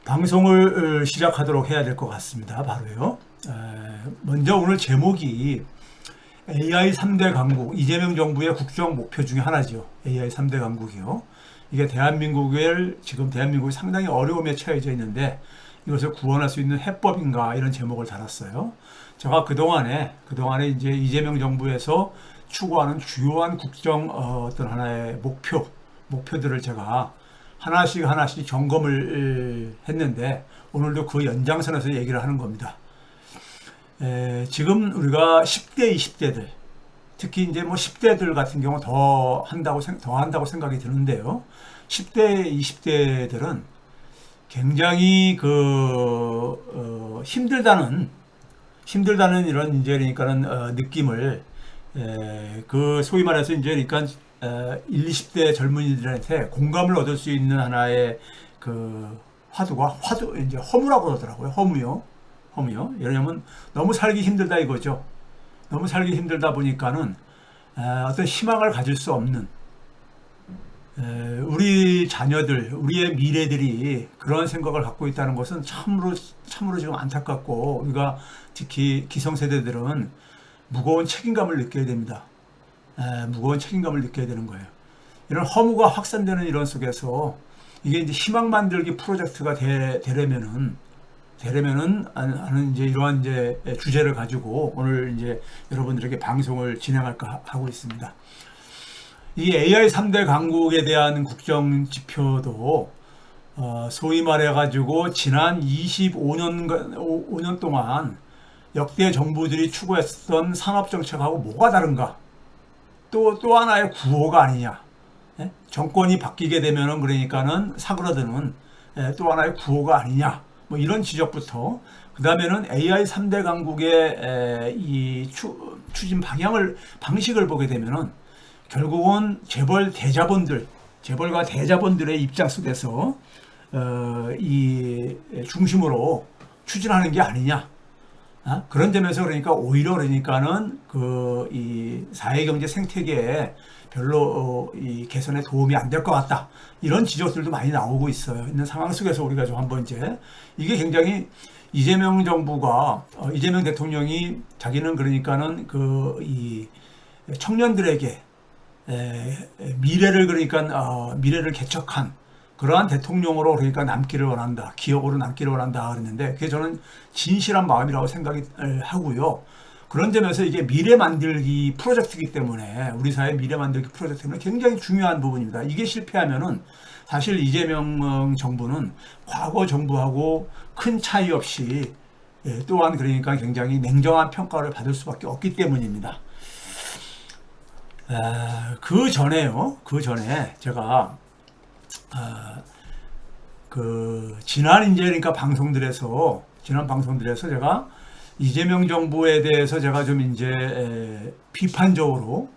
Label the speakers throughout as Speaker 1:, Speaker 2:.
Speaker 1: 방송을 시작하도록 해야 될 것 같습니다. 바로요. 먼저 오늘 제목이 AI 3대 강국, 이재명 정부의 국정 목표 중에 하나죠. AI 3대 강국이요. 이게 지금 대한민국이 상당히 어려움에 처해져 있는데 이것을 구원할 수 있는 해법인가 이런 제목을 달았어요. 제가 그동안에 이제 이재명 정부에서 추구하는 주요한 국정 어떤 하나의 목표들을 제가 하나씩 점검을 했는데 오늘도 그 연장선에서 얘기를 하는 겁니다. 지금 우리가 10대, 20대들, 특히 이제 뭐 10대들 같은 경우 더 한다고 생각이 드는데요. 10대, 20대들은 굉장히 힘들다는 이런 이제 그러니까는 느낌을 소위 말해서 이제 그러니까 20대 젊은이들한테 공감을 얻을 수 있는 하나의 이제 허무라고 그러더라고요. 허무요. 왜냐면 너무 살기 힘들다 이거죠. 너무 살기 힘들다 보니까는 어떤 희망을 가질 수 없는 우리 자녀들, 우리의 미래들이 그런 생각을 갖고 있다는 것은 참으로 지금 안타깝고 우리가 특히 기성세대들은 무거운 책임감을 느껴야 됩니다. 무거운 책임감을 느껴야 되는 거예요. 이런 허무가 확산되는 이런 속에서 이게 이제 희망 만들기 프로젝트가 되려면은 하는 이제 이러한 이제 주제를 가지고 오늘 이제 여러분들에게 방송을 진행할까 하고 있습니다. 이 AI 3대 강국에 대한 국정 지표도 소위 말해가지고 지난 25년 동안 역대 정부들이 추구했던 산업 정책하고 뭐가 다른가? 또 하나의 구호가 아니냐? 정권이 바뀌게 되면은 그러니까는 사그라드는 또 하나의 구호가 아니냐? 뭐 이런 지적부터 그 다음에는 AI 3대 강국의 이 추진 방식을 보게 되면은 결국은 재벌과 대자본들의 입장 속에서 이 중심으로 추진하는 게 아니냐. 그런 점에서 그러니까 오히려 그러니까는 이 사회경제 생태계에 별로 이 개선에 도움이 안 될 것 같다. 이런 지적들도 많이 나오고 있는 상황 속에서 우리가 좀 한번 이제 이게 굉장히 이재명 대통령이 자기는 그러니까는 이 청년들에게 미래를 개척한 그러한 대통령으로 그러니까 기억으로 남기를 원한다 그랬는데 그게 저는 진실한 마음이라고 생각이 하고요. 그런 점에서 이게 미래 만들기 프로젝트이기 때문에 우리 사회 미래 만들기 프로젝트는 굉장히 중요한 부분입니다. 이게 실패하면은 사실 이재명 정부는 과거 정부하고 큰 차이 없이 또한 그러니까 굉장히 냉정한 평가를 받을 수밖에 없기 때문입니다. 그 전에 제가 지난 그러니까 방송들에서 제가 이재명 정부에 대해서 제가 좀 이제 비판적으로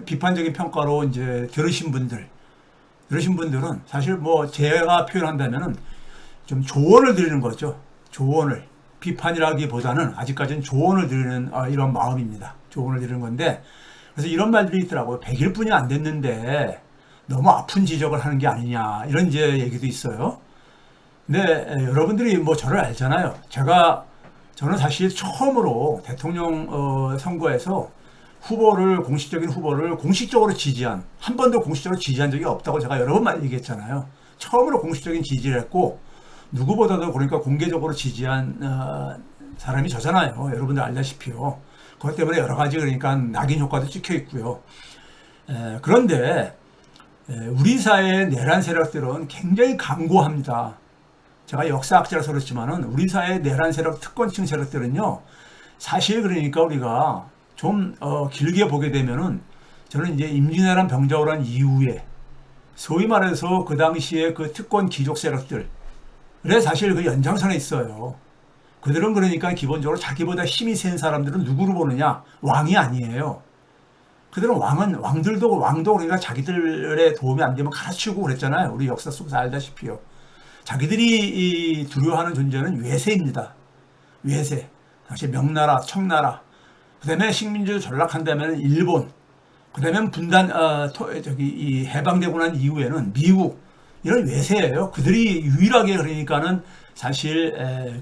Speaker 1: 비판적인 평가로 이제 들으신 분들은 사실 뭐 제가 표현한다면은 좀 조언을 드리는 거죠. 비판이라기보다는 아직까지는 조언을 드리는 이런 마음입니다. 조언을 드리는 건데 그래서 이런 말들이 있더라고요. 100일뿐이 안 됐는데 너무 아픈 지적을 하는 게 아니냐 이런 이제 얘기도 있어요. 근데 여러분들이 뭐 저를 알잖아요. 저는 사실 처음으로 대통령 선거에서 공식적인 후보를 공식적으로 한 번도 공식적으로 지지한 적이 없다고 제가 여러 번 얘기했잖아요. 처음으로 공식적인 지지를 했고 누구보다도 그러니까 공개적으로 지지한 사람이 저잖아요. 여러분들 알다시피요. 그것 때문에 여러 가지 그러니까 낙인 효과도 찍혀 있고요. 그런데 우리 사회의 내란 세력들은 굉장히 강고합니다. 제가 역사학자라서 그렇지만은 우리 사회의 내란 세력, 특권층 세력들은요, 사실 그러니까 우리가 좀 길게 보게 되면은 저는 이제 임진왜란 병작을 한 이후에 소위 말해서 그 당시에 그 특권 귀족 세력들 그래 사실 그 연장선에 있어요. 그들은 그러니까 기본적으로 자기보다 힘이 센 사람들은 누구로 보느냐? 왕이 아니에요. 그들은 왕도 그러니까 자기들의 도움이 안 되면 가르치고 그랬잖아요. 우리 역사 속에서 알다시피요. 자기들이 두려워하는 존재는 외세입니다. 외세. 당시 명나라, 청나라. 그 다음에 식민지를 전락한다면 일본. 그 다음에 이 해방되고 난 이후에는 미국. 이런 외세예요. 그들이 유일하게 그러니까는 사실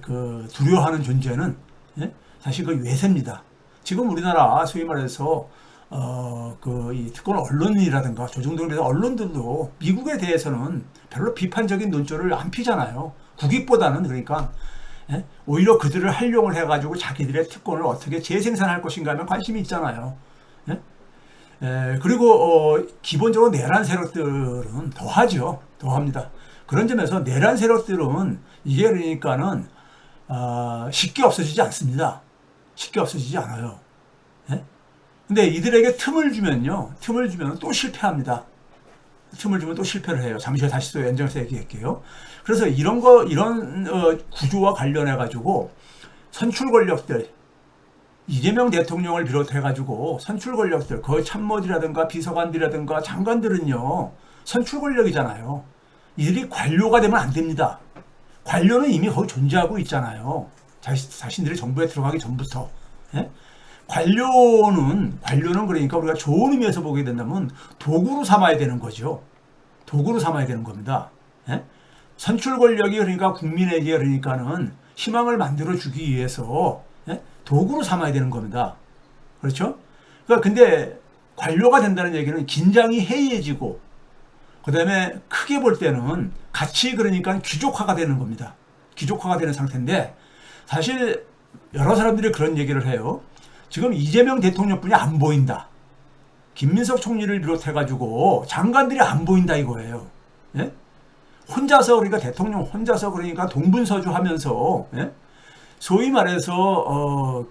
Speaker 1: 그 두려워하는 존재는 사실 그 외세입니다. 지금 우리나라 소위 말해서 이 특권 언론이라든가 조중동의 언론들도 미국에 대해서는 별로 비판적인 논조를 안 피잖아요. 국익보다는 그러니까 오히려 그들을 활용을 해가지고 자기들의 특권을 어떻게 재생산할 것인가 하면 관심이 있잖아요. 그리고 기본적으로 내란 세력들은 더하죠. 더합니다. 그런 점에서 내란 세력들은 이게 그러니까는 쉽게 없어지지 않습니다. 쉽게 없어지지 않아요. 근데 이들에게 틈을 주면요. 틈을 주면 또 실패합니다. 틈을 주면 또 실패를 해요. 잠시 후에 다시 또 연장해서 얘기할게요. 그래서 이런 구조와 관련해가지고 선출 권력들, 이재명 대통령을 비롯해가지고 선출 권력들, 거의 참모들이라든가 비서관들이라든가 장관들은요, 선출 권력이잖아요. 이들이 관료가 되면 안 됩니다. 관료는 이미 거기 존재하고 있잖아요. 자신들이 정부에 들어가기 전부터. 관료는 그러니까 우리가 좋은 의미에서 보게 된다면 도구로 삼아야 되는 거죠. 도구로 삼아야 되는 겁니다. 선출 권력이 그러니까 국민에게 그러니까는 희망을 만들어 주기 위해서 도구로 삼아야 되는 겁니다. 그렇죠? 그러니까 근데 관료가 된다는 얘기는 긴장이 해이해지고 그다음에 크게 볼 때는 같이 그러니까 귀족화가 되는 겁니다. 귀족화가 되는 상태인데 사실 여러 사람들이 그런 얘기를 해요. 지금 이재명 대통령뿐이 안 보인다. 김민석 총리를 비롯해가지고 장관들이 안 보인다 이거예요. 혼자서 그러니까 대통령 혼자서 그러니까 동분서주하면서 소위 말해서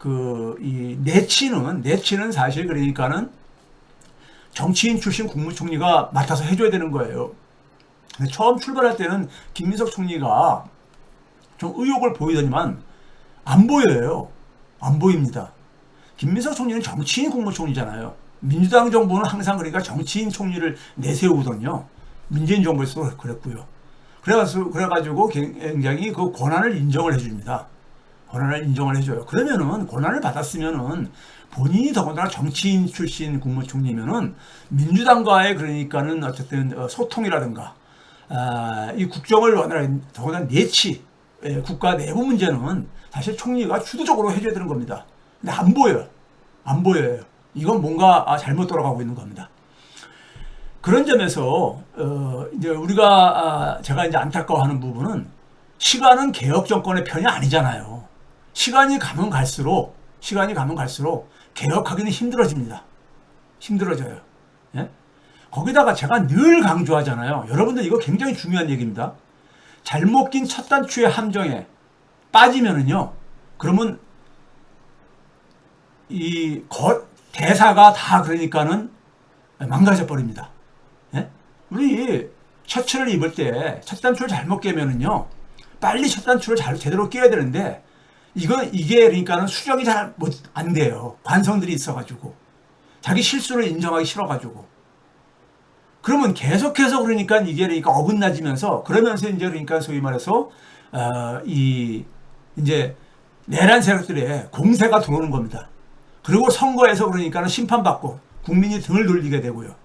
Speaker 1: 이 내치는 사실 그러니까는 정치인 출신 국무총리가 맡아서 해줘야 되는 거예요. 처음 출발할 때는 김민석 총리가 좀 의욕을 보이더니만 안 보여요. 안 보입니다. 김민석 총리는 정치인 국무총리잖아요. 민주당 정부는 항상 그러니까 정치인 총리를 내세우거든요. 문재인 정부에서도 그랬고요. 그래가지고 굉장히 그 권한을 인정을 해줍니다. 권한을 인정을 해줘요. 그러면은 권한을 받았으면은 본인이 더군다나 정치인 출신 국무총리면은 민주당과의 그러니까는 어쨌든 소통이라든가 이 국정을 더군다나 내치 국가 내부 문제는 사실 총리가 주도적으로 해줘야 되는 겁니다. 근데 안 보여요. 안 보여요. 이건 뭔가 잘못 돌아가고 있는 겁니다. 그런 점에서 이제 우리가 제가 이제 안타까워하는 부분은 시간은 개혁 정권의 편이 아니잖아요. 시간이 가면 갈수록 개혁하기는 힘들어집니다. 힘들어져요. 거기다가 제가 늘 강조하잖아요. 여러분들 이거 굉장히 중요한 얘기입니다. 잘못 낀 첫 단추의 함정에 빠지면은요. 그러면 대사가 다 그러니까는 망가져 버립니다. 우리 셔츠를 입을 때 첫 단추를 잘못 깨면은요. 빨리 첫 단추를 제대로 끼워야 되는데 이게 그러니까는 수정이 잘 안 돼요. 관성들이 있어가지고 자기 실수를 인정하기 싫어가지고 그러면 계속해서 그러니까 이게 그러니까 어긋나지면서 그러면서 이제 그러니까 소위 말해서 이제 내란 세력들의 공세가 들어오는 겁니다. 그리고 선거에서 그러니까는 심판받고 국민이 등을 돌리게 되고요.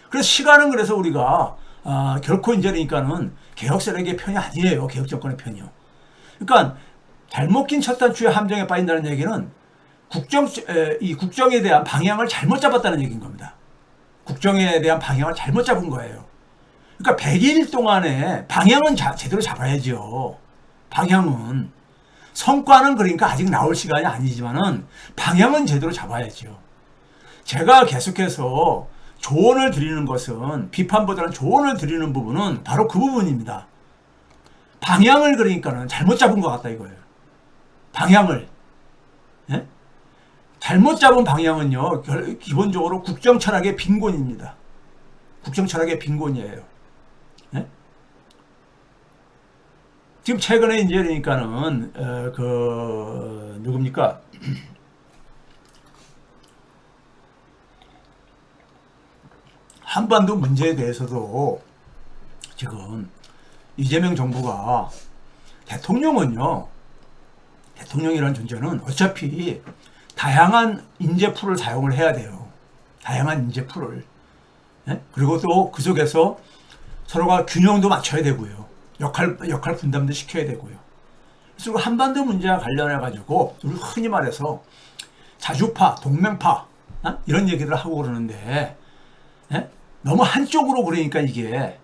Speaker 1: 그래서 시간은 그래서 우리가 결코 이제 그러니까는 개혁 세력의 편이 아니에요. 개혁 정권의 편이요. 그러니까 잘못 낀 첫 단추의 함정에 빠진다는 얘기는 국정에 대한 방향을 잘못 잡았다는 얘기인 겁니다. 국정에 대한 방향을 잘못 잡은 거예요. 그러니까 100일 동안에 방향은 제대로 잡아야죠. 방향은. 성과는 그러니까 아직 나올 시간이 아니지만은 방향은 제대로 잡아야죠. 제가 계속해서 조언을 드리는 것은 비판보다는 조언을 드리는 부분은 바로 그 부분입니다. 방향을 그러니까는 잘못 잡은 것 같다 이거예요. 방향을. 잘못 잡은 방향은요. 기본적으로 국정 철학의 빈곤입니다. 국정 철학의 빈곤이에요. 지금 최근에 이제 그러니까는 누굽니까? 한반도 문제에 대해서도 지금 이재명 정부가 대통령이라는 존재는 어차피 다양한 인재풀을 사용을 해야 돼요. 다양한 인재풀을. 그리고 또 그 속에서 서로가 균형도 맞춰야 되고요. 역할 분담도 시켜야 되고요. 그리고 한반도 문제와 관련해 가지고 우리 흔히 말해서 자주파, 동맹파 이런 얘기를 하고 그러는데 너무 한쪽으로 그러니까 이게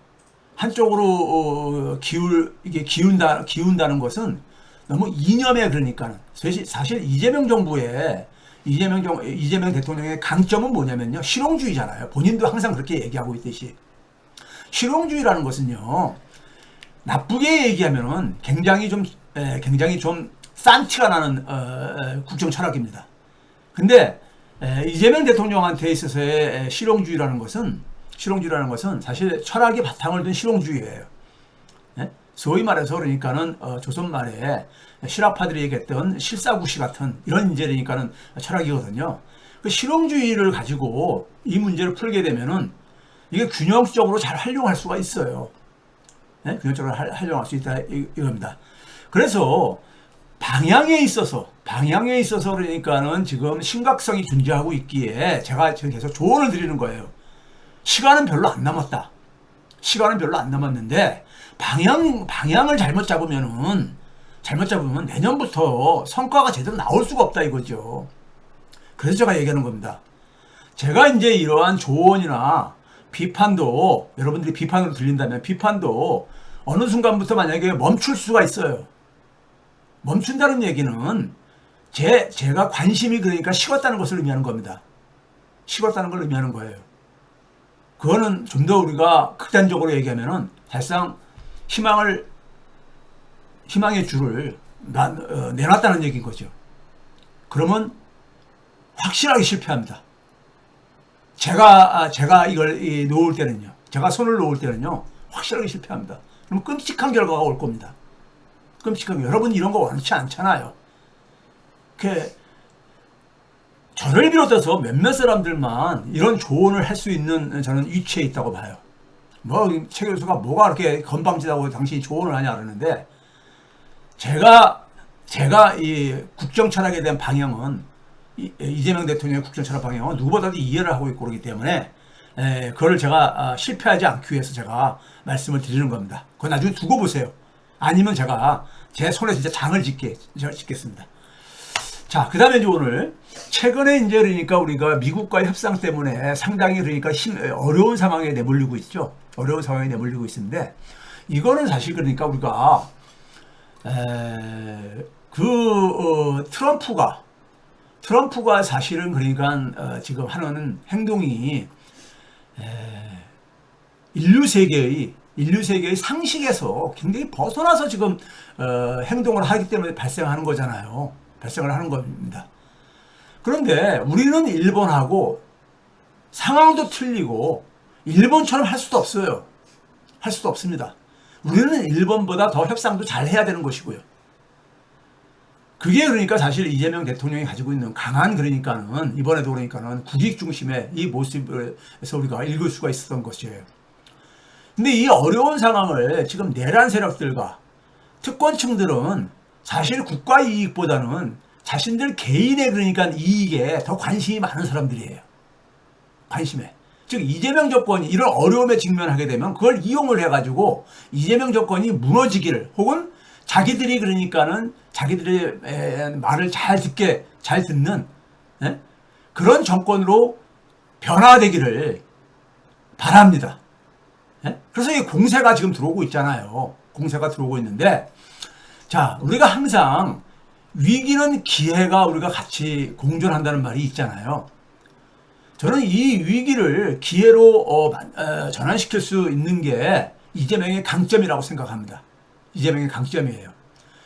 Speaker 1: 한쪽으로 기운다는 것은 너무 이념에 그러니까는 사실 이재명 대통령의 강점은 뭐냐면요. 실용주의잖아요. 본인도 항상 그렇게 얘기하고 있듯이 실용주의라는 것은요. 나쁘게 얘기하면은 굉장히 좀 싼 티가 나는 국정 철학입니다. 근데 이재명 대통령한테 있어서의 실용주의라는 것은 사실 철학의 바탕을 둔 실용주의예요. 소위 말해서 그러니까는 조선 말에 실학파들이 얘기했던 실사구시 같은 이런 이제 그러니까는 철학이거든요. 그 실용주의를 가지고 이 문제를 풀게 되면은 이게 균형적으로 잘 활용할 수가 있어요. 균형적으로 활용할 수 있다 이겁니다. 그래서 방향에 있어서 그러니까는 지금 심각성이 존재하고 있기에 제가 지금 계속 조언을 드리는 거예요. 시간은 별로 안 남았는데 방향을 잘못 잡으면 내년부터 성과가 제대로 나올 수가 없다 이거죠. 그래서 제가 얘기하는 겁니다. 제가 이제 이러한 조언이나 비판도 여러분들이 비판으로 들린다면 비판도 어느 순간부터 만약에 멈출 수가 있어요. 멈춘다는 얘기는 제가 관심이 그러니까 식었다는 것을 의미하는 겁니다. 식었다는 걸 의미하는 거예요. 그거는 좀 더 우리가 극단적으로 얘기하면은 사실상 희망의 줄을 내놨다는 얘기인 거죠. 그러면 확실하게 실패합니다. 제가 이걸 놓을 때는요. 제가 손을 놓을 때는요. 확실하게 실패합니다. 그럼 끔찍한 결과가 올 겁니다. 여러분 이런 거 원치 않잖아요. 저를 비롯해서 몇몇 사람들만 이런 조언을 할 수 있는 저는 위치에 있다고 봐요. 최 교수가 뭐가 그렇게 건방지다고 당신이 조언을 하냐 그러는데 제가 이 국정 철학에 대한 방향은 이재명 대통령의 국정 철학 방향은 누구보다도 이해를 하고 있고 그러기 때문에 그걸 제가 실패하지 않기 위해서 제가 말씀을 드리는 겁니다. 그거 나중에 두고 보세요. 아니면 제가 제 손에 진짜 장을 짓겠습니다. 자, 그 다음에 이제 오늘, 최근에 이제 그러니까 우리가 미국과의 협상 때문에 상당히 그러니까 어려운 상황에 내몰리고 있죠. 어려운 상황에 내몰리고 있는데, 이거는 사실 그러니까 우리가, 트럼프가 사실은 그러니까 지금 하는 행동이, 인류 세계의 상식에서 굉장히 벗어나서 지금 행동을 하기 때문에 발생하는 거잖아요. 발생을 하는 겁니다. 그런데 우리는 일본하고 상황도 틀리고 일본처럼 할 수도 없어요. 할 수도 없습니다. 우리는 일본보다 더 협상도 잘 해야 되는 것이고요. 그게 그러니까 사실 이재명 대통령이 가지고 있는 강한 그러니까는 이번에도 그러니까는 국익 중심의 이 모습에서 우리가 읽을 수가 있었던 것이에요. 근데 이 어려운 상황을 지금 내란 세력들과 특권층들은 사실 국가 이익보다는 자신들 개인의 그러니까 이익에 더 관심이 많은 사람들이에요. 관심에. 즉 이재명 정권이 이런 어려움에 직면하게 되면 그걸 이용을 해가지고 이재명 정권이 무너지기를 혹은 자기들이 그러니까는 자기들의 말을 잘 듣는 그런 정권으로 변화되기를 바랍니다. 그래서 이 공세가 지금 들어오고 있잖아요. 공세가 들어오고 있는데 자, 우리가 항상 위기는 기회가 우리가 같이 공존한다는 말이 있잖아요. 저는 이 위기를 기회로 전환시킬 수 있는 게 이재명의 강점이라고 생각합니다. 이재명의 강점이에요.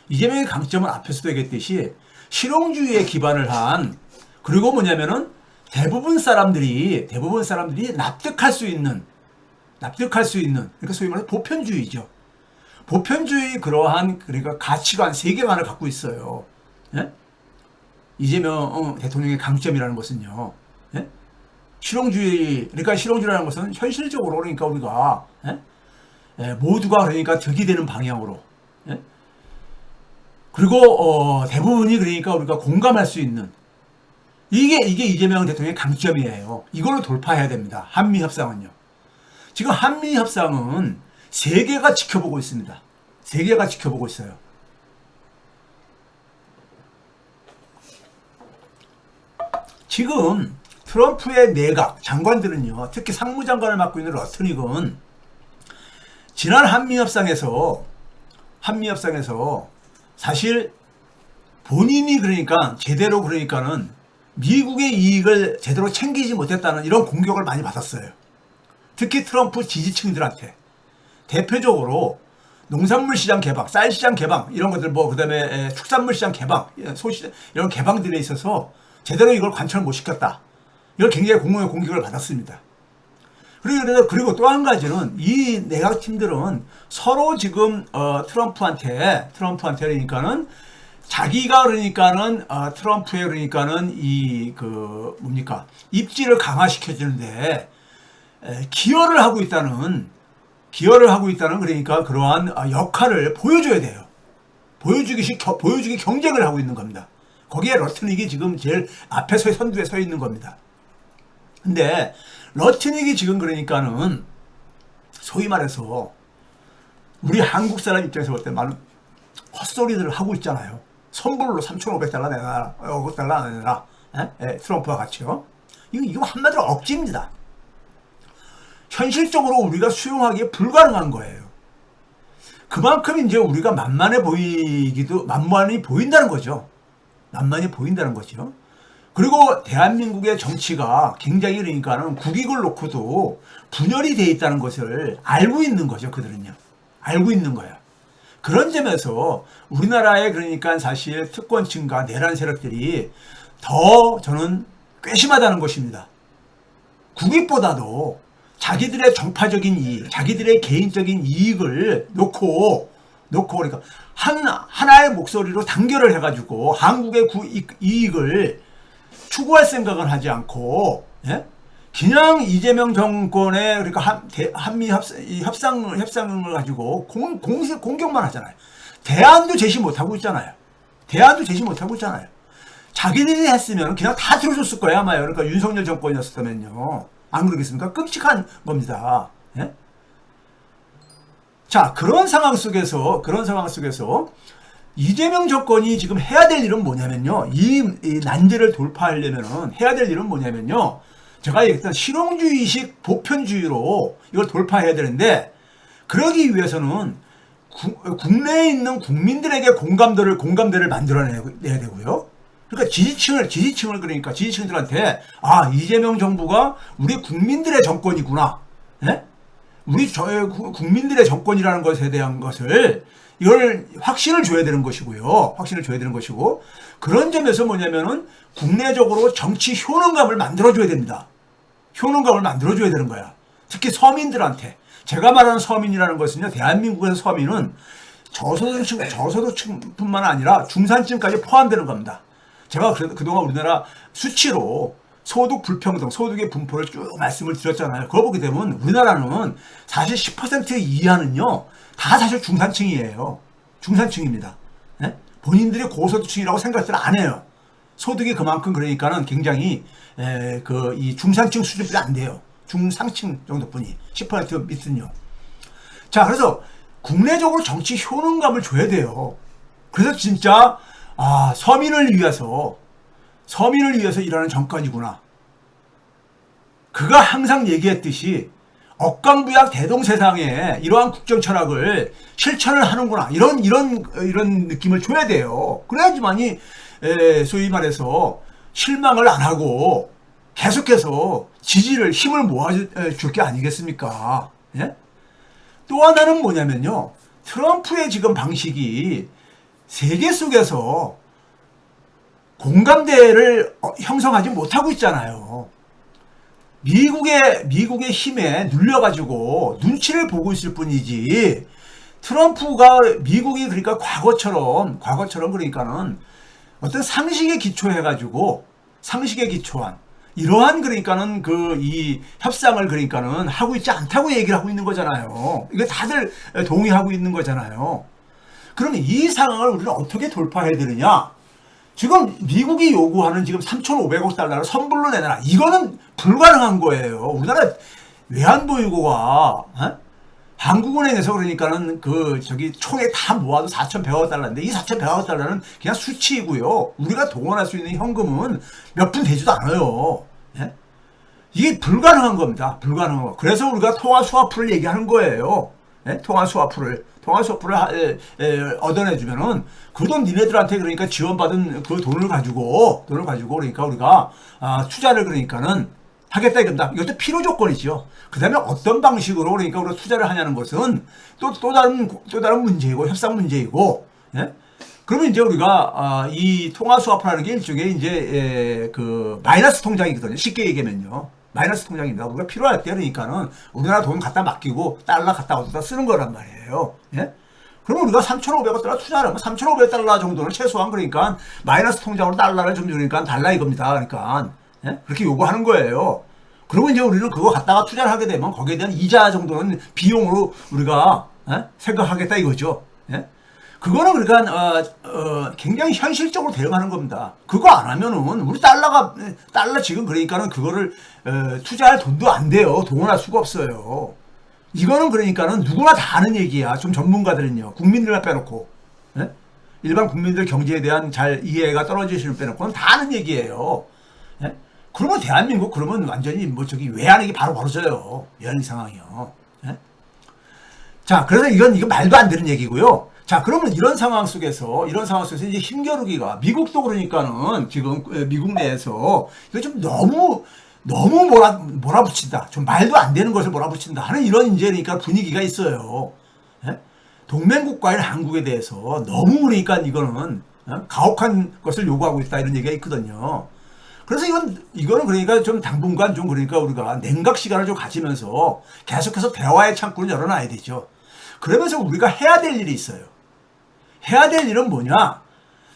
Speaker 1: 이재명의 강점은 앞에서도 얘기했듯이 실용주의에 기반을 한 그리고 뭐냐면은 대부분 사람들이 납득할 수 있는 그러니까 소위 말해서 보편주의죠. 보편주의 그러한 그러니까 가치관, 세계관을 갖고 있어요. 예? 이재명 대통령의 강점이라는 것은요. 예? 그러니까 실용주의라는 것은 현실적으로 그러니까 우리가 모두가 그러니까 득이 되는 방향으로 그리고 대부분이 그러니까 우리가 공감할 수 있는 이게 이재명 대통령의 강점이에요. 이걸로 돌파해야 됩니다. 한미 협상은요. 지금 한미 협상은 세계가 지켜보고 있습니다. 세계가 지켜보고 있어요. 지금 트럼프의 내각 장관들은요, 특히 상무장관을 맡고 있는 러트닉은 지난 한미협상에서 사실 본인이 그러니까 제대로 그러니까는 미국의 이익을 제대로 챙기지 못했다는 이런 공격을 많이 받았어요. 특히 트럼프 지지층들한테. 대표적으로 농산물 시장 개방, 쌀 시장 개방 이런 것들 그다음에 축산물 시장 개방, 소시장 이런 개방들에 있어서 제대로 이걸 관철 못 시켰다. 이걸 굉장히 공격을 받았습니다. 그리고 또 한 가지는 이 내각팀들은 서로 지금 트럼프한테 그러니까는 자기가 그러니까는 트럼프의 그러니까는 입지를 강화시켜주는데 기여를 하고 있다는 그러니까 그러한 역할을 보여줘야 돼요. 보여주기 경쟁을 하고 있는 겁니다. 거기에 러트닉이 지금 제일 앞에 선두에 서 있는 겁니다. 근데 러트닉이 지금 그러니까는 소위 말해서 우리 한국 사람 입장에서 볼 때 많은 헛소리들을 하고 있잖아요. 선불로 3,500달러 내놔라, 5억 달러 내놔라. 트럼프와 같이요. 이거 한마디로 억지입니다. 현실적으로 우리가 수용하기에 불가능한 거예요. 그만큼 이제 우리가 만만히 보인다는 거죠. 만만히 보인다는 거죠. 그리고 대한민국의 정치가 굉장히 그러니까는 국익을 놓고도 분열이 돼 있다는 것을 알고 있는 거죠. 그들은요. 알고 있는 거야. 그런 점에서 우리나라의 그러니까 사실 특권층과 내란 세력들이 더 저는 괘씸하다는 것입니다. 국익보다도 자기들의 정파적인 이익, 자기들의 개인적인 이익을 놓고 그러니까 하나의 목소리로 단결을 해가지고 한국의 이익을 추구할 생각은 하지 않고, 그냥 이재명 정권의 그러니까 한미 협상을 가지고 공격만 하잖아요. 대안도 제시 못하고 있잖아요. 자기들이 했으면 그냥 다 들어줬을 거야 아마요. 그러니까 윤석열 정권이었으면요. 안 그러겠습니까? 끔찍한 겁니다. 자, 그런 상황 속에서 이재명 정권이 지금 해야 될 일은 뭐냐면요. 이 난제를 돌파하려면은 해야 될 일은 뭐냐면요. 제가 얘기했던 실용주의식 보편주의로 이걸 돌파해야 되는데, 그러기 위해서는 국내에 있는 국민들에게 공감대를 만들어내야 되고요. 그러니까 지지층들한테 이재명 정부가 우리 국민들의 정권이구나. 우리 국민들의 정권이라는 것에 대한 이걸 확신을 줘야 되는 것이고요. 그런 점에서 뭐냐면은 국내적으로 정치 효능감을 만들어줘야 됩니다. 효능감을 만들어줘야 되는 거야. 특히 서민들한테. 제가 말하는 서민이라는 것은요, 대한민국에서 서민은 저소득층뿐만 아니라 중산층까지 포함되는 겁니다. 제가 그동안 우리나라 수치로 소득 불평등, 소득의 분포를 쭉 말씀을 드렸잖아요. 그거 보게 되면 우리나라는 사실 10% 이하는요, 다 사실 중산층입니다. 본인들이 고소득층이라고 생각을 안 해요. 소득이 그만큼 그러니까는 굉장히 이 중산층 수준이 안 돼요. 중상층 정도뿐이 10% 밑은요. 자, 그래서 국내적으로 정치 효능감을 줘야 돼요. 그래서 진짜 서민을 위해서 일하는 정권이구나. 그가 항상 얘기했듯이 억강부약 대동세상에 이러한 국정 철학을 실천을 하는구나. 이런 느낌을 줘야 돼요. 그래야지만이 소위 말해서 실망을 안 하고 계속해서 힘을 모아줄 게 아니겠습니까? 또 하나는 뭐냐면요. 트럼프의 지금 방식이 세계 속에서 공감대를 형성하지 못하고 있잖아요. 미국의 힘에 눌려가지고 눈치를 보고 있을 뿐이지, 트럼프가 미국이 그러니까 과거처럼 그러니까는 어떤 상식에 기초한 이러한 그러니까는 이 협상을 그러니까는 하고 있지 않다고 얘기를 하고 있는 거잖아요. 이게 다들 동의하고 있는 거잖아요. 그러면 이 상황을 우리는 어떻게 돌파해야 되느냐? 지금 미국이 요구하는 지금 3,500억 달러를 선불로 내놔라. 이거는 불가능한 거예요. 우리나라 외환보유고가 한국은행에서 그러니까는 그 저기 총액 다 모아도 4,100억 달러인데 이 4,100억 달러는 그냥 수치이고요. 우리가 동원할 수 있는 현금은 몇 푼 되지도 않아요. 예? 이게 불가능한 겁니다. 불가능한 거. 그래서 우리가 통화 스와프를 얘기하는 거예요. 예? 통화 스와프를 얻어내주면은 그 돈 니네들한테 그러니까 지원받은 그 돈을 가지고 그러니까 우리가 투자를 그러니까는 하겠다 이겁니다. 이것도 필요 조건이죠. 그 다음에 어떤 방식으로 그러니까 우리가 투자를 하냐는 것은 또 다른 문제이고 협상 문제이고, 예? 그러면 이제 우리가 이 통화 스와프라는 게 일종의 이제 그 마이너스 통장이거든요. 쉽게 얘기하면요. 마이너스 통장입니다. 우리가 필요할 때 그러니까는 우리나라 돈 갖다 맡기고 달러 갖다 어디다 쓰는 거란 말이에요. 예? 그러면 우리가 3,500억 달러 투자하면 3,500달러 정도는 최소한 그러니까 마이너스 통장으로 달러를 좀 그러니까 달라 이겁니다. 그러니까 예? 그렇게 요구하는 거예요. 그리고 이제 우리는 그거 갖다가 투자를 하게 되면 거기에 대한 이자 정도는 비용으로 우리가 생각하겠다 이거죠. 예? 그거는 그러니까 굉장히 현실적으로 대응하는 겁니다. 그거 안 하면은 우리 달러 지금 그러니까는 그거를 투자할 돈도 안 돼요. 동원할 수가 없어요. 이거는 그러니까는 누구나 다 아는 얘기야. 좀 전문가들은요. 국민들만 빼놓고. 예? 일반 국민들 경제에 대한 잘 이해가 떨어지시는 빼놓고는 다 아는 얘기예요. 예? 그러면 대한민국 그러면 완전히 뭐 저기 외환위기 바로 벌어져요. 이런 상황이요. 예? 자, 그래서 이건 말도 안 되는 얘기고요. 자, 그러면 이런 상황 속에서 이제 힘겨루기가 미국도 그러니까는 지금 미국 내에서 이거 좀 너무 몰아붙인다. 좀 말도 안 되는 것을 몰아붙인다 하는 이런 이제 그러니까 분위기가 있어요. 예? 동맹국가인 한국에 대해서 너무 그러니까 이거는 가혹한 것을 요구하고 있다 이런 얘기가 있거든요. 그래서 이거는 그러니까 좀 당분간 좀 그러니까 우리가 냉각 시간을 좀 가지면서 계속해서 대화의 창구를 열어놔야 되죠. 그러면서 우리가 해야 될 일이 있어요. 해야 될 일은 뭐냐?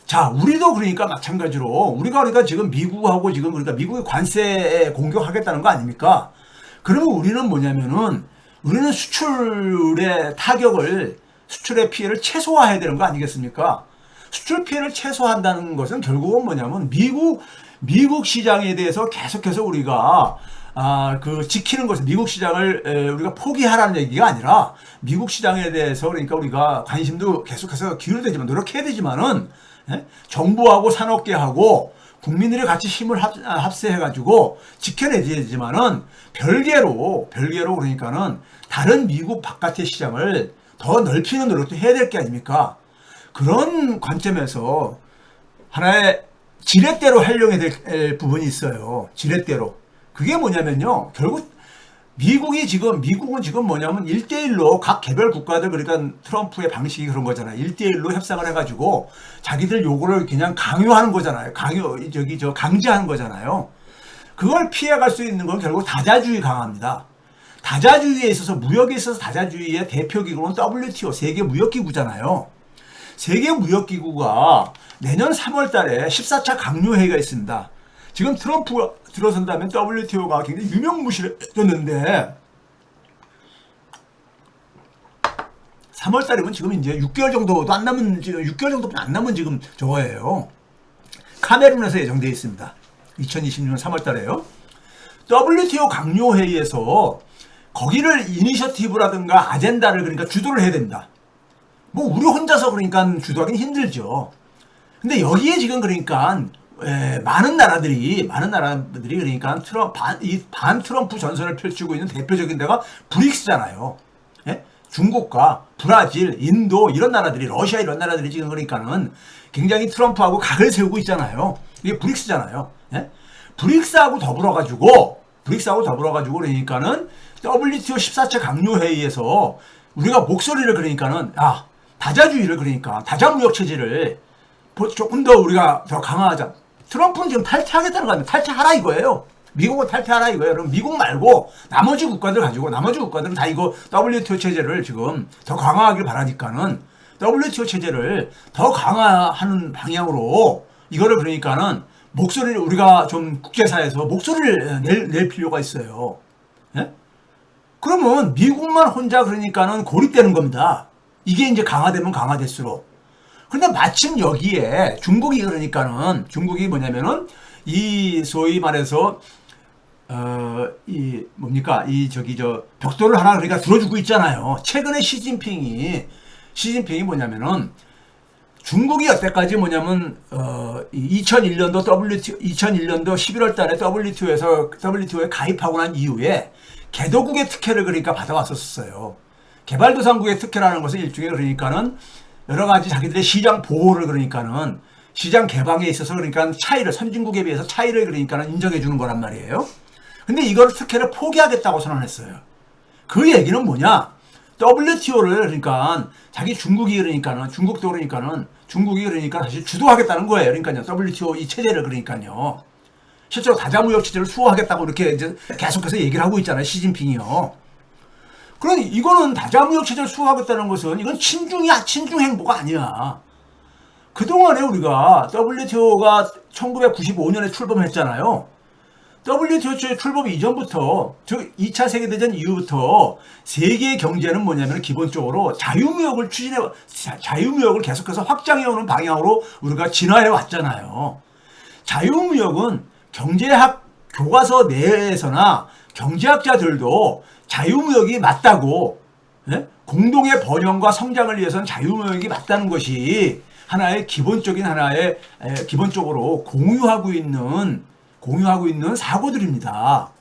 Speaker 1: 자, 우리도 그러니까 마찬가지로 우리가 그러니까 지금 미국하고 지금 그러니까 미국의 관세에 공격하겠다는 거 아닙니까? 그러면 우리는 뭐냐면은 우리는 수출의 피해를 최소화해야 되는 거 아니겠습니까? 수출 피해를 최소화한다는 것은 결국은 뭐냐면 미국 시장에 대해서 계속해서 우리가 지키는 것을 미국 시장을 우리가 포기하라는 얘기가 아니라 미국 시장에 대해서 그러니까 우리가 관심도 계속해서 기울여야 되지만 노력해야 되지만은 정부하고 산업계하고 국민들이 같이 힘을 합세해가지고 지켜내야 되지만은 별개로 그러니까는 다른 미국 바깥의 시장을 더 넓히는 노력도 해야 될 게 아닙니까? 그런 관점에서 하나의 지렛대로 활용해야 될 부분이 있어요. 지렛대로. 그게 뭐냐면요. 결국 미국은 지금 뭐냐면 1대1로 각 개별 국가들 그러니까 트럼프의 방식이 그런 거잖아요. 1대1로 협상을 해가지고 자기들 요구를 그냥 강요하는 거잖아요. 강제하는 거잖아요. 그걸 피해갈 수 있는 건 결국 다자주의 강화입니다. 다자주의에 있어서 무역에 있어서 다자주의의 대표기구는 WTO 세계무역기구잖아요. 세계무역기구가 내년 3월 달에 14차 강요회의가 있습니다. 지금 트럼프가 들어선 다음에 WTO가 굉장히 유명무실해졌는데 3월 달이면 지금 이제 6개월 정도도 안 남은 지금 6개월 정도뿐이 안 남은 지금 저거예요. 카메룬에서 예정되어 있습니다. 2026년 3월 달에요. WTO 강요회의에서 거기를 이니셔티브라든가 아젠다를 그러니까 주도를 해야 된다. 뭐 우리 혼자서 그러니까 주도하기는 힘들죠. 근데 여기에 지금 그러니까 많은 나라들이 그러니까 반 트럼프 전선을 펼치고 있는 대표적인 데가 브릭스잖아요. 예? 중국과 브라질, 인도 이런 나라들이 러시아 이런 나라들이 지금 그러니까는 굉장히 트럼프하고 각을 세우고 있잖아요. 이게 브릭스잖아요. 예? 브릭스하고 더불어가지고 그러니까는 WTO 14차 강요회의에서 우리가 목소리를 그러니까는 다자주의를 그러니까 다자무역 체제를 조금 더 우리가 더 강화하자. 트럼프는 지금 탈퇴하겠다는 거 아닙니까? 탈퇴하라 이거예요. 미국은 탈퇴하라 이거예요. 그럼 미국 말고 나머지 국가들은 다 이거 WTO 체제를 지금 더 강화하길 바라니까는 WTO 체제를 더 강화하는 방향으로 이거를 그러니까는 목소리를 우리가 좀 국제사회에서 목소리를 낼 필요가 있어요. 예? 그러면 미국만 혼자 그러니까는 고립되는 겁니다. 이게 이제 강화되면 강화될수록. 근데 마침 여기에 중국이 뭐냐면은 이 소위 말해서 이 뭡니까 벽돌을 하나 그러니까 들어주고 있잖아요. 최근에 시진핑이 뭐냐면은 중국이 여태까지 뭐냐면 2001년도 11월 달에 WTO에 가입하고 난 이후에 개도국의 특혜를 그러니까 받아왔었어요. 개발도상국의 특혜라는 것은 일종의 그러니까는 여러 가지 자기들의 시장 보호를 그러니까는 시장 개방에 있어서 그러니까 선진국에 비해서 차이를 그러니까는 인정해 주는 거란 말이에요. 근데 이걸 특혜를 포기하겠다고 선언했어요. 그 얘기는 뭐냐? WTO를 그러니까 중국이 그러니까 사실 주도하겠다는 거예요. 그러니까요. WTO 이 체제를 그러니까요. 실제로 다자무역 체제를 수호하겠다고 이렇게 이제 계속해서 얘기를 하고 있잖아요. 시진핑이요. 그러니 이거는 다자무역 체제를 수호하겠다는 것은 이건 친중 행보가 아니야. 그동안에 우리가 WTO가 1995년에 출범했잖아요. WTO 출범 이전부터, 즉 2차 세계대전 이후부터 세계의 경제는 뭐냐면 기본적으로 자유무역을 계속해서 확장해오는 방향으로 우리가 진화해 왔잖아요. 자유무역은 경제학 교과서 내에서나 경제학자들도 자유무역이 맞다고, 공동의 번영과 성장을 위해서는 자유무역이 맞다는 것이 기본적으로 공유하고 있는 사고들입니다.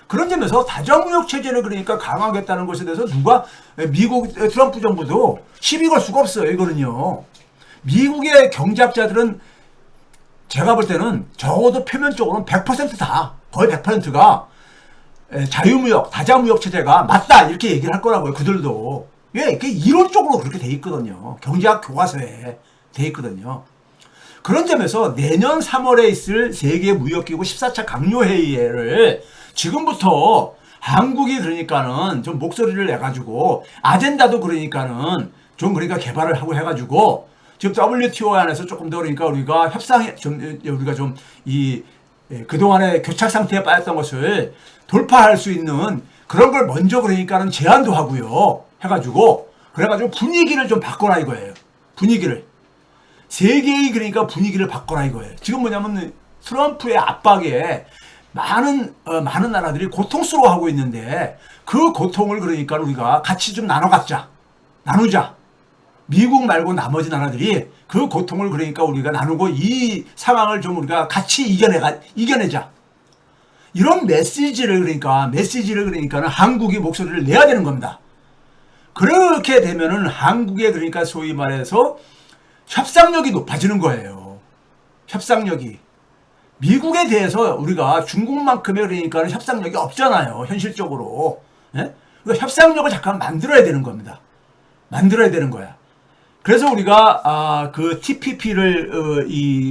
Speaker 1: 그런 점에서 다자무역 체제를 그러니까 강화하겠다는 것에 대해서 미국 트럼프 정부도 시비 걸 수가 없어요. 이거는요. 미국의 경제학자들은 제가 볼 때는 적어도 표면적으로는 100%다. 거의 100%가 다자무역 체제가 맞다. 이렇게 얘기를 할 거라고요. 그들도. 왜? 그게 이론적으로 그렇게 돼 있거든요. 경제학 교과서에 돼 있거든요. 그런 점에서 내년 3월에 있을 세계무역기구 14차 강요회의를 지금부터 한국이 그러니까는 좀 목소리를 내가지고 아젠다도 그러니까는 좀 그러니까 개발을 하고 해가지고 지금 WTO 안에서 조금 더 그러니까 우리가 그동안에 교착 상태에 빠졌던 것을 돌파할 수 있는 그런 걸 먼저 그러니까는 제안도 하고요. 그래가지고 분위기를 좀 바꿔라 이거예요. 세계의 그러니까 분위기를 바꿔라 이거예요. 지금 뭐냐면 트럼프의 압박에 많은 나라들이 고통스러워하고 있는데 그 고통을 그러니까 우리가 같이 좀 나누자. 미국 말고 나머지 나라들이 그 고통을 그러니까 우리가 나누고 이 상황을 좀 우리가 같이 이겨내자. 이런 메시지를 그러니까는 한국이 목소리를 내야 되는 겁니다. 그렇게 되면은 한국의 그러니까 소위 말해서 협상력이 높아지는 거예요. 협상력이. 미국에 대해서 우리가 중국만큼의 그러니까 협상력이 없잖아요. 현실적으로. 그러니까 협상력을 잠깐 만들어야 되는 겁니다. 만들어야 되는 거야. 그래서 우리가 그 TPP를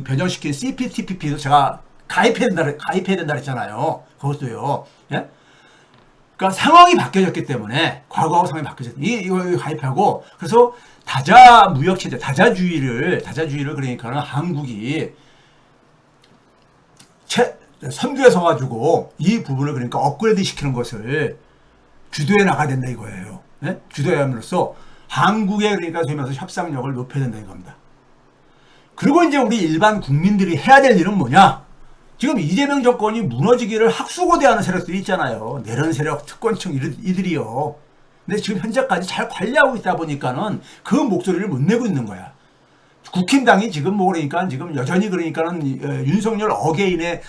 Speaker 1: 변형시킨 CPTPP도 제가 가입해야 된다 그랬잖아요. 그것도요. 그러니까 상황이 바뀌어졌기 때문에 과거하고 상황이 바뀌어졌기 때문에 이거 가입하고 그래서 다자무역 체제, 다자주의를 그러니까는 한국이 선두에 서가지고 이 부분을 그러니까 업그레이드 시키는 것을 주도해 나가야 된다 이거예요. 주도해 함으로써 한국의 그러니까 되면서 협상력을 높여야 된다 이겁니다. 그리고 이제 우리 일반 국민들이 해야 될 일은 뭐냐? 지금 이재명 정권이 무너지기를 학수고대하는 세력들이 있잖아요. 내란 세력, 특권층 이들이요. 근데 지금 현재까지 잘 관리하고 있다 보니까는 그 목소리를 못 내고 있는 거야. 국힘당이 지금 그러니까 지금 여전히 그러니까는 윤석열 어게인의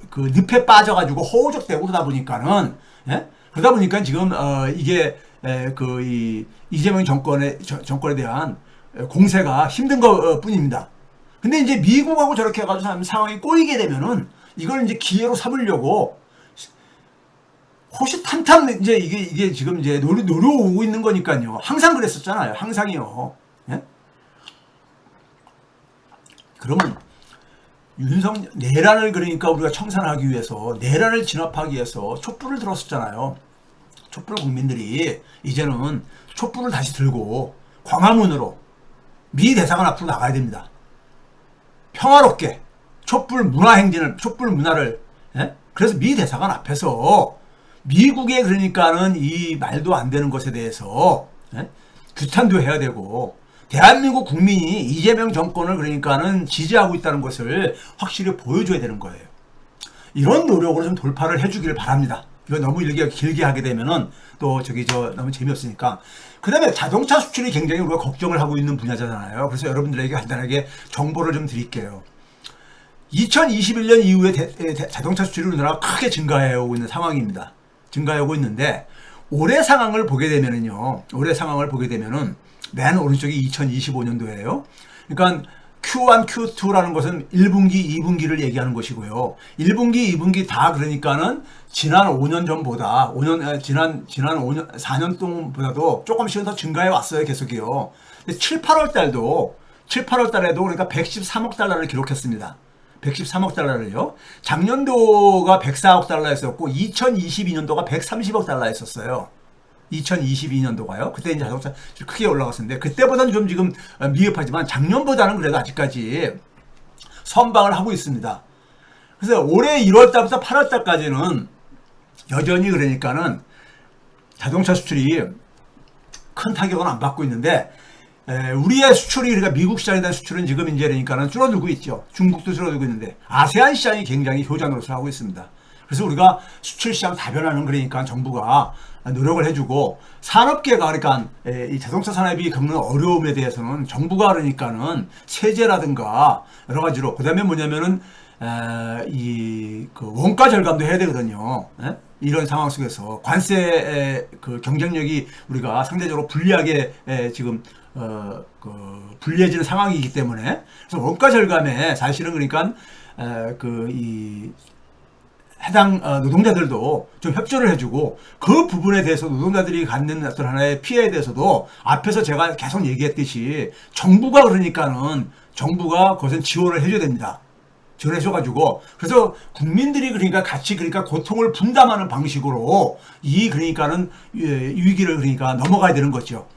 Speaker 1: 그 늪에 빠져가지고 허우적대고 그러다 보니까는 지금 이게 이 이재명 정권에 대한 공세가 힘든 것 뿐입니다. 근데 이제 미국하고 저렇게 해가지고 상황이 꼬이게 되면은 이걸 이제 기회로 삼으려고 호시탐탐 이제 이게 지금 이제 노려오고 있는 거니까요. 항상 그랬었잖아요. 항상이요. 그러면 내란을 그러니까 우리가 청산하기 위해서 내란을 진압하기 위해서 촛불을 들었었잖아요. 촛불 국민들이 이제는 촛불을 다시 들고 광화문으로 미 대사관 앞으로 나가야 됩니다. 평화롭게 촛불 문화를 그래서 미 대사관 앞에서 미국의 그러니까는 이 말도 안 되는 것에 대해서 규탄도 해야 되고 대한민국 국민이 이재명 정권을 그러니까는 지지하고 있다는 것을 확실히 보여줘야 되는 거예요. 이런 노력으로 좀 돌파를 해주기를 바랍니다. 이거 너무 길게 하게 되면은 또 너무 재미없으니까. 그 다음에 자동차 수출이 굉장히 우리가 걱정을 하고 있는 분야잖아요. 그래서 여러분들에게 간단하게 정보를 좀 드릴게요. 2021년 이후에 자동차 수출이 우리나라가 크게 증가해오고 있는 상황입니다. 증가해오고 있는데, 올해 상황을 보게 되면은요, 맨 오른쪽이 2025년도예요. 그러니까 Q1, Q2라는 것은 1분기, 2분기를 얘기하는 것이고요. 1분기, 2분기 다 그러니까는 지난 5년 전보다, 지난 5년, 4년 동안보다도 조금씩은 더 증가해 왔어요, 계속이요. 7, 8월 달에도 그러니까 113억 달러를 기록했습니다. 113억 달러를요. 작년도가 104억 달러였었고, 2022년도가 130억 달러였었어요. 2022년도가요. 그때 이제 자동차 크게 올라갔었는데, 그때보다는 좀 지금 미흡하지만 작년보다는 그래도 아직까지 선방을 하고 있습니다. 그래서 올해 1월 달부터 8월 달까지는 여전히 그러니까는 자동차 수출이 큰 타격은 안 받고 있는데, 우리의 수출이, 그러니까 미국 시장에 대한 수출은 지금 이제 그러니까는 줄어들고 있죠. 중국도 줄어들고 있는데, 아세안 시장이 굉장히 효자노릇을 하고 있습니다. 그래서 우리가 수출 시장 다변화는 그러니까 정부가 노력을 해주고, 산업계가 그러니까 이 자동차 산업이 겪는 어려움에 대해서는 정부가 그러니까는 세제라든가 여러 가지로, 그다음에 뭐냐면은 그 원가 절감도 해야 되거든요. 이런 상황 속에서 관세 그 경쟁력이 우리가 상대적으로 불리하게 지금 불리해지는 상황이기 때문에, 그래서 원가 절감에 사실은 그러니까 이 해당 노동자들도 좀 협조를 해주고, 그 부분에 대해서 노동자들이 갖는 어떤 하나의 피해에 대해서도 앞에서 제가 계속 얘기했듯이 정부가 그것은 지원을 해줘야 됩니다. 지원해줘가지고, 그래서 국민들이 그러니까 같이 그러니까 고통을 분담하는 방식으로 그러니까는 위기를 그러니까 넘어가야 되는 거죠.